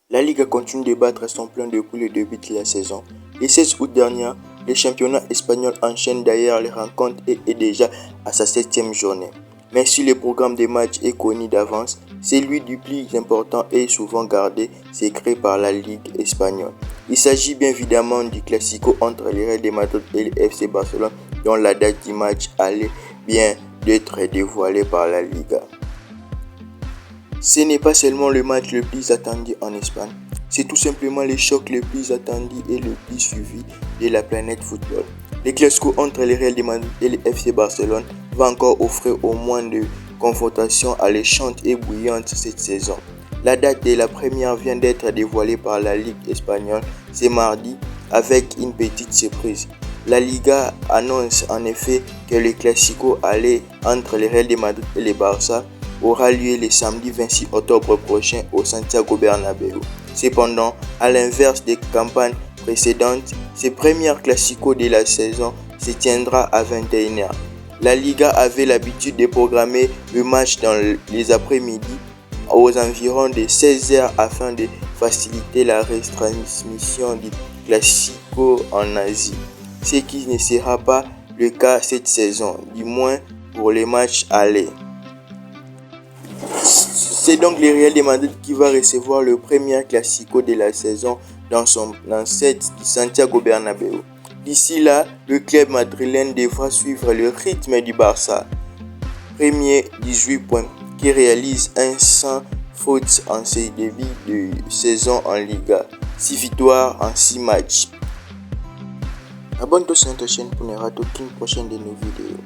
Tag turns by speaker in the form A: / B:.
A: La Liga continue de battre son plein depuis le début de la saison. Le 16 août dernier, le championnat espagnol enchaîne d'ailleurs les rencontres et est déjà à sa 7e journée. Mais si le programme des matchs est connu d'avance, celui du plus important est souvent gardé secret par la Ligue espagnole. Il s'agit bien évidemment du Classico entre le Real de Madrid et le FC Barcelone, dont la date du match allait bien d'être dévoilée par la Liga. Ce n'est pas seulement le match le plus attendu en Espagne, c'est tout simplement le choc le plus attendu et le plus suivi de la planète football. Le Classico entre le Real de Madrid et le FC Barcelone va encore offrir au moins de confrontations alléchantes et bouillantes cette saison. La date de la première vient d'être dévoilée par la Ligue espagnole ce mardi avec une petite surprise. La Liga annonce en effet que le Classico aller entre le Real de Madrid et le Barça aura lieu le samedi 26 octobre prochain au Santiago Bernabéu. Cependant, à l'inverse des campagnes précédentes, ce premier Classico de la saison se tiendra à 21h. La Liga avait l'habitude de programmer le match dans les après-midi aux environs de 16h afin de faciliter la retransmission du Classico en Asie, ce qui ne sera pas le cas cette saison, du moins pour les matchs allés. C'est donc le Real de Madrid qui va recevoir le premier Classico de la saison dans son ancêtre du Santiago Bernabéu. D'ici là, le club madrilène devra suivre le rythme du Barça, premier 18 points, qui réalise un sans faute en ses débuts de saison en Liga, 6 victoires en 6 matchs. Abonne-toi sur notre chaîne pour ne rater aucune prochaine de nos vidéos.